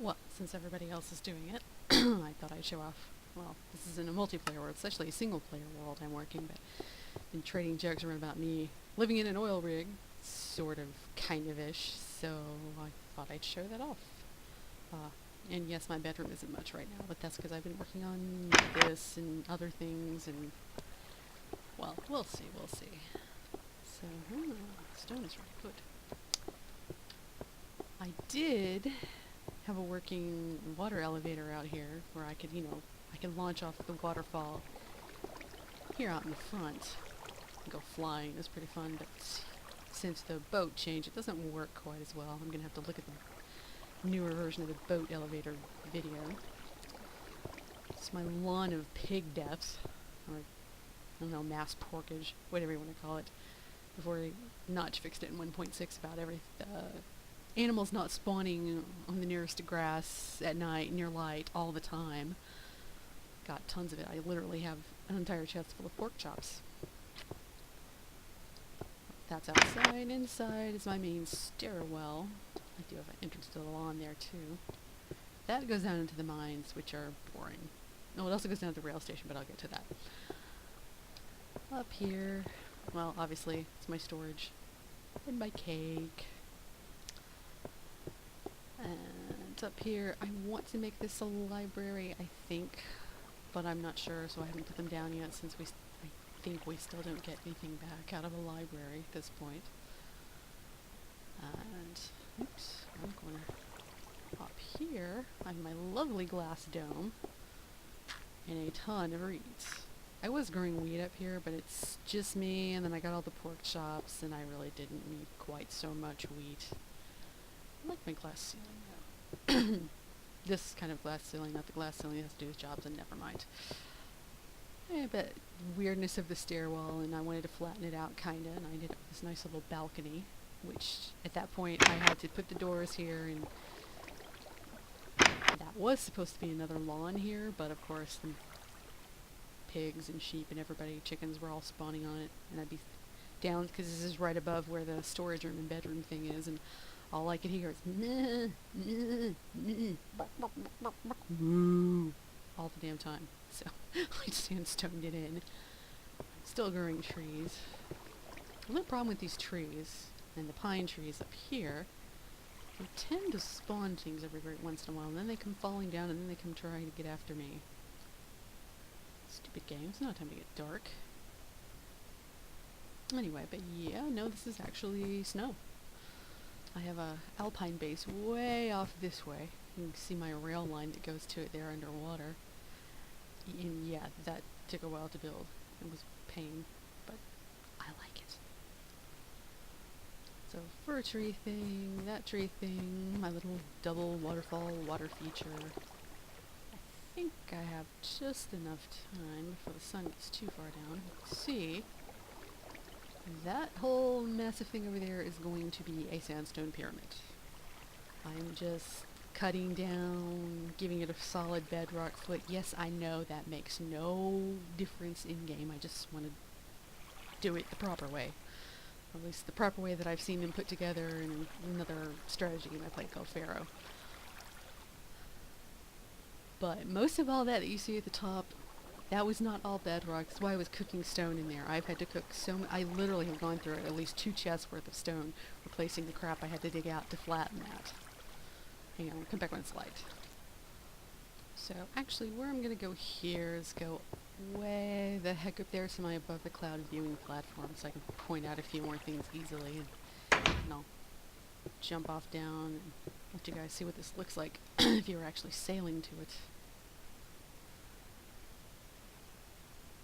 Well, since everybody else is doing it, I thought I'd show off. Well, this is in a multiplayer world. It's actually a single-player world I'm working, but I've been trading jokes around about me living in an oil rig, sort of, kind of-ish, so I thought I'd show that off. And yes, my bedroom isn't much right now, but that's because I've been working on this and other things, and, well, we'll see, we'll see. So, stone is really good. I did have a working water elevator out here where I could, I could launch off the waterfall here out in the front and go flying. It was pretty fun, but since the boat changed, it doesn't work quite as well. I'm going to have to look at the newer version of the boat elevator video. It's my lawn of pig deaths, or I don't know, mass porkage, whatever you want to call it, before Notch fixed it in 1.6 about animals not spawning on the nearest grass at night near light all the time. Got tons of it. I literally have an entire chest full of pork chops. That's outside. Inside is my main stairwell. I do have an entrance to the lawn there too. That goes down into the mines, which are boring. No, it also goes down to the rail station, but I'll get to that. Up here, well, obviously, it's my storage. And my cake. And up here, I want to make this a library, I think, but I'm not sure, so I haven't put them down yet since I think we still don't get anything back out of a library at this point. And, oops, I'm going to, up here, I have my lovely glass dome and a ton of reeds. I was growing wheat up here, but it's just me, and then I got all the pork chops, and I really didn't need quite so much wheat. I like my glass ceiling, though. This kind of glass ceiling, not the glass ceiling that has to do with jobs, and never mind. But weirdness of the stairwell, and I wanted to flatten it out, kinda, and I did this nice little balcony, which, at that point, I had to put the doors here, and that was supposed to be another lawn here, but of course, the pigs and sheep and everybody, chickens, were all spawning on it, and I'd be down, because this is right above where the storage room and bedroom thing is, and all I could hear is meh, meh, meh, moo, all the damn time. So I sandstoned it in. Still growing trees. The only problem with these trees, and the pine trees up here, they tend to spawn things every once in a while, and then they come falling down, and then they come trying to get after me. Stupid game. It's not time to get dark. Anyway, but yeah, no, this is actually snow. I have a alpine base way off this way. You can see my rail line that goes to it there underwater. And yeah, that took a while to build. It was pain, but I like it. So fir tree thing, that tree thing, my little double waterfall water feature. I think I have just enough time before the sun gets too far down. Let's see. That whole massive thing over there is going to be a sandstone pyramid. I'm just cutting down, giving it a solid bedrock foot. Yes, I know that makes no difference in game. I just want to do it the proper way. Or at least the proper way that I've seen them put together in another strategy game I played called Pharaoh. But most of all that you see at the top, that was not all bedrock. That's why I was cooking stone in there. I've had to cook I literally have gone through at least 2 chests worth of stone, replacing the crap I had to dig out to flatten that. Hang on, I'll come back when it's light. So, actually, where I'm going to go here is go way the heck up there to my above the cloud viewing platform, so I can point out a few more things easily, and I'll jump off down and let you guys see what this looks like if you were actually sailing to it.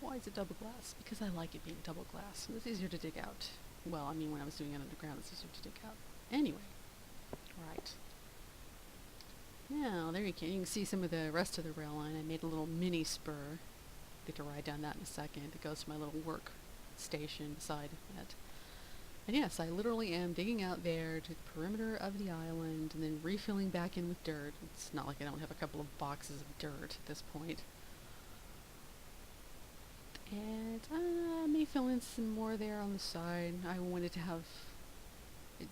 Why is it double glass? Because I like it being double glass. It's easier to dig out. Well, I mean, when I was doing it underground, it's easier to dig out. Anyway. Right. Now, there you can see some of the rest of the rail line. I made a little mini spur. Get to ride down that in a second. It goes to my little work station beside it. And yes, I literally am digging out there to the perimeter of the island and then refilling back in with dirt. It's not like I don't have a couple of boxes of dirt at this point. And I may fill in some more there on the side. I wanted to have it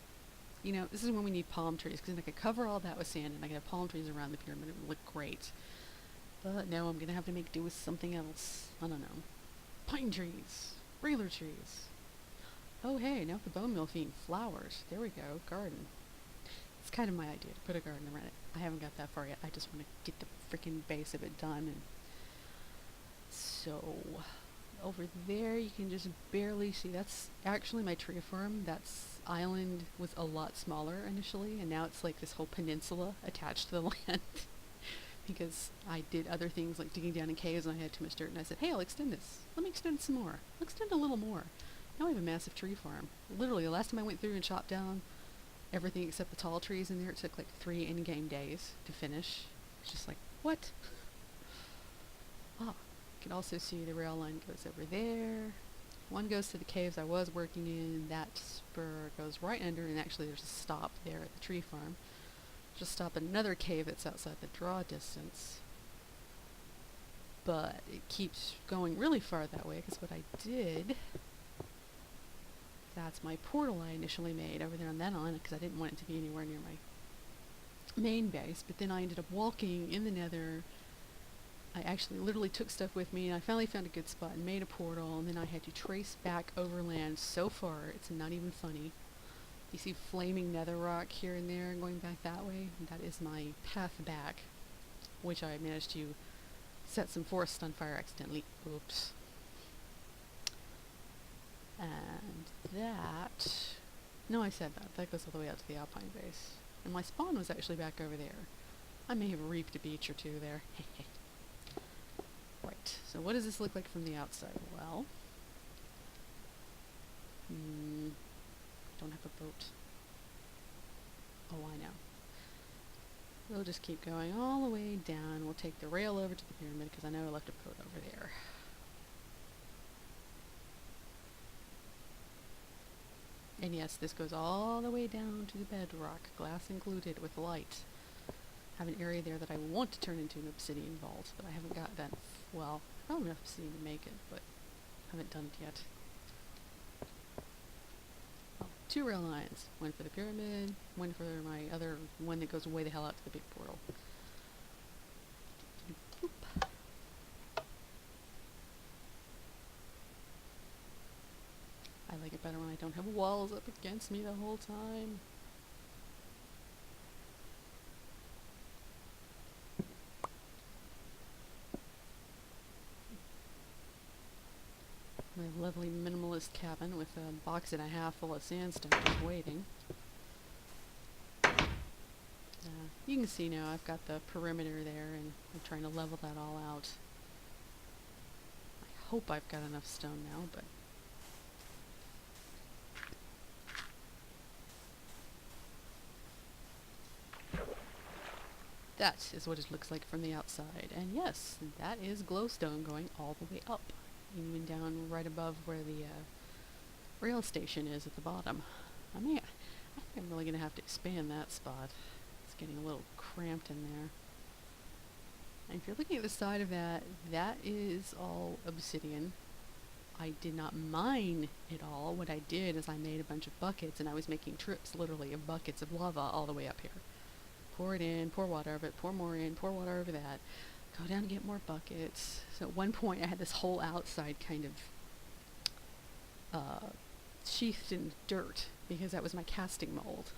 you know, this is when we need palm trees, because then I could cover all that with sand and I could have palm trees around the pyramid. It would look great. But no, I'm going to have to make do with something else. I don't know. Pine trees. Regular trees. Oh hey, now the bone meal feeding flowers. There we go. Garden. It's kind of my idea to put a garden around it. I haven't got that far yet. I just want to get the freaking base of it done. And so over there you can just barely see. That's actually my tree farm. That's island was a lot smaller initially, and now it's like this whole peninsula attached to the land. Because I did other things like digging down in caves and I had too much dirt, and I said, hey, I'll extend this. Let me extend it some more. I'll extend a little more. Now I have a massive tree farm. Literally, the last time I went through and chopped down everything except the tall trees in there, it took like 3 in-game days to finish. It's just like, what? Ah, you can also see the rail line goes over there. One goes to the caves I was working in. That spur goes right under, and actually there's a stop there at the tree farm. Just stop at another cave that's outside the draw distance. But it keeps going really far that way, because what I did, that's my portal I initially made over there on that island, because I didn't want it to be anywhere near my main base. But then I ended up walking in the nether. I actually literally took stuff with me, and I finally found a good spot and made a portal, and then I had to trace back overland so far, it's not even funny. You see flaming nether rock here and there going back that way? That is my path back, which I managed to set some forest on fire accidentally. Oops. And that... No, I said that. That goes all the way out to the Alpine base. And my spawn was actually back over there. I may have reaped a beach or two there. Right, so what does this look like from the outside? Well... don't have a boat. Oh, I know. We'll just keep going all the way down. We'll take the rail over to the pyramid, because I know I left a boat over there. And yes, this goes all the way down to the bedrock, glass included, with light. I have an area there that I want to turn into an obsidian vault, but I haven't got that. Well, I don't have enough obsidian to make it, but I haven't done it yet. 2 rail lines. One for the pyramid, one for my other one that goes way the hell out to the big portal. Oop. I like it better when I don't have walls up against me the whole time. My lovely minimalist cabin with a box and a half full of sandstone just waiting. You can see now I've got the perimeter there, and I'm trying to level that all out. I hope I've got enough stone now, but... That is what it looks like from the outside. And yes, that is glowstone going all the way up. Even down right above where the rail station is at the bottom. I think I'm really going to have to expand that spot. It's getting a little cramped in there. And if you're looking at the side of that, that is all obsidian. I did not mine it all. What I did is I made a bunch of buckets, and I was making trips, literally, of buckets of lava all the way up here. Pour it in, pour water over it, pour more in, pour water over that. Go down and get more buckets. So at one point I had this whole outside kind of sheathed in dirt, because that was my casting mold.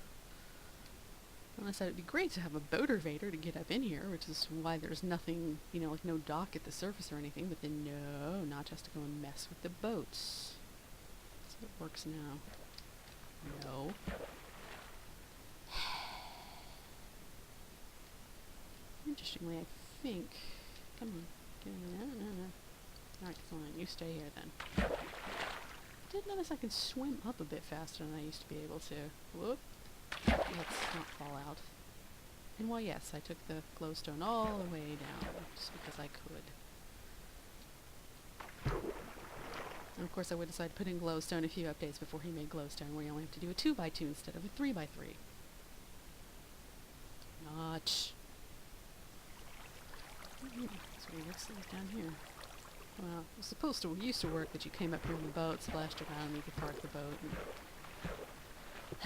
And I said it'd be great to have a boatervator to get up in here, which is why there's nothing, you know, like no dock at the surface or anything. But then no, not just to go and mess with the boats. So it works now. No. Interestingly, I think... Come on. No. Alright, fine. You stay here then. Did notice I can swim up a bit faster than I used to be able to. Whoop. Let's not fall out. And why, yes, I took the glowstone all the way down, just because I could. And of course I would decide to put in glowstone a few updates before he made glowstone, where you only have to do a 2x2 instead of a 3x3. Notch. That's what it looks like down here. Well, it was supposed to, used to work that you came up here in the boat, splashed around, and you could park the boat. And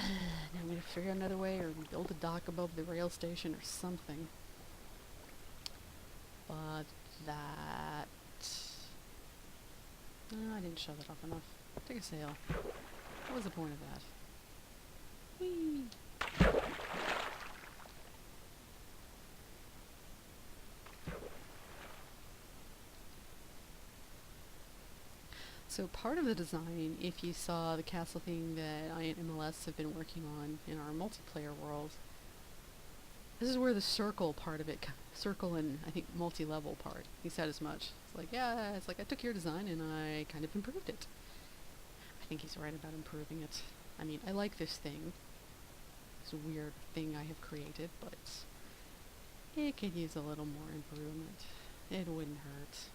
Now I'm going to figure out another way or build a dock above the rail station or something. But that... No, I didn't shove it off enough. Take a sail. What was the point of that? Whee! So part of the design, if you saw the castle thing that I and MLS have been working on in our multiplayer world, this is where the circle part of it, circle and I think multi-level part, he said as much. It's like, yeah, it's like I took your design and I kind of improved it. I think he's right about improving it. I mean, I like this thing. This weird thing I have created, but it could use a little more improvement. It wouldn't hurt.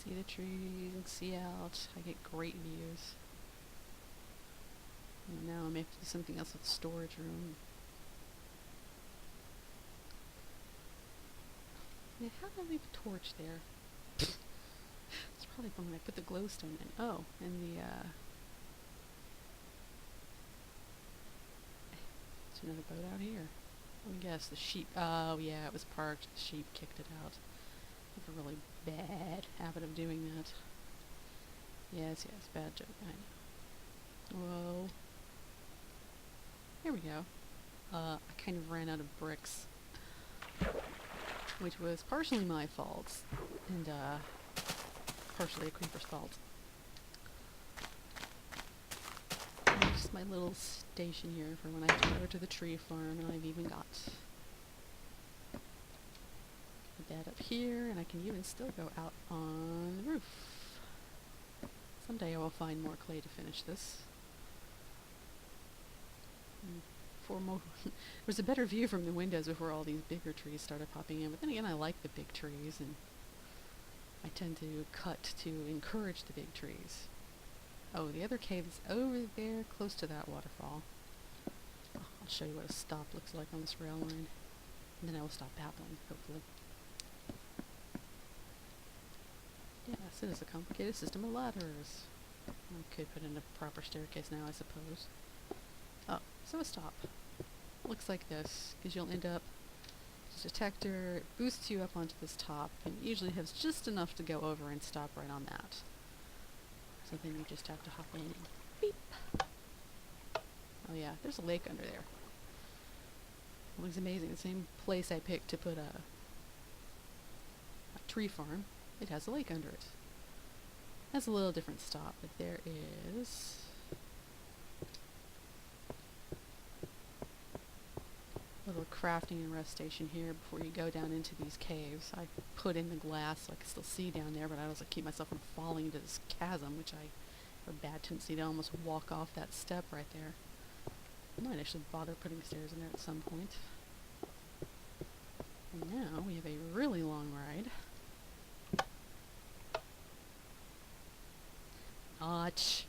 See the trees and see out. I get great views. And now I may have to do something else with the storage room. Yeah, how did I leave a torch there? It's probably when I put the glowstone in. Oh, and the there's another boat out here. Let me guess, the sheep. Oh yeah, it was parked. The sheep kicked it out. I have a really bad habit of doing that. Yes, bad joke, I know. Whoa. Here we go. I kind of ran out of bricks, which was partially my fault, and partially a creeper's fault. And just my little station here for when I have to go to the tree farm, and I've even got a bed up here, and I can even still go out on the roof. Someday I will find more clay to finish this. There's a better view from the windows before all these bigger trees started popping in, but then again I like the big trees and I tend to cut to encourage the big trees. Oh, the other cave is over there close to that waterfall. Oh, I'll show you what a stop looks like on this rail line, and then I will stop babbling, hopefully. Yes, it is a complicated system of ladders. I could put in a proper staircase now, I suppose. Oh, so a stop. Looks like this, because you'll end up just a detector, it boosts you up onto this top, and usually has just enough to go over and stop right on that. So then you just have to hop in and beep. Oh yeah, there's a lake under there. It looks amazing. The same place I picked to put a tree farm, it has a lake under it. Has a little different stop, but there is a little crafting and rest station here before you go down into these caves. I put in the glass so I can still see down there, but I also keep myself from falling into this chasm, which I have a bad tendency to almost walk off that step right there. I might actually bother putting stairs in there at some point. And now we have a really long ride. Notch.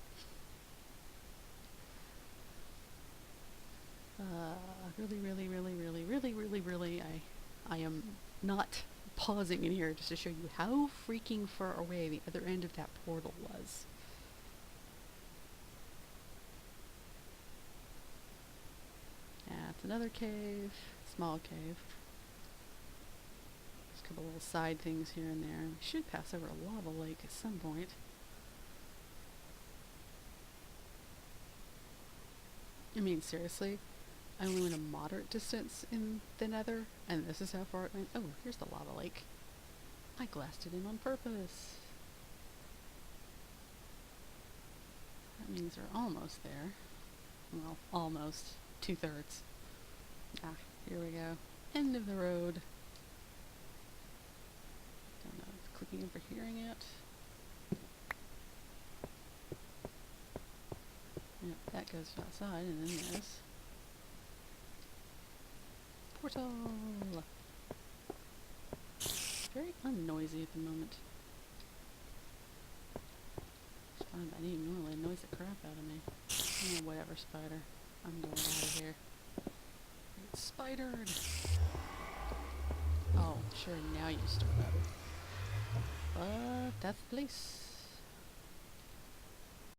Really, I am not pausing in here just to show you how freaking far away the other end of that portal was. That's another cave, small cave. There's a couple little side things here and there. We should pass over a lava lake at some point. I mean, seriously, I only went a moderate distance in the nether, and this is how far it went. Oh, here's the lava lake. I glassed it in on purpose. That means we're almost there. Well, almost. 2/3. Ah, here we go. End of the road. Don't know if clicking over hearing it. Yep, that goes outside, and then there's portal. Very unnoisy at the moment. It's fine, but I need normally annoys the crap out of me. Oh, whatever, spider. I'm going out of here. It's spidered. Oh, sure, now you start. Death place.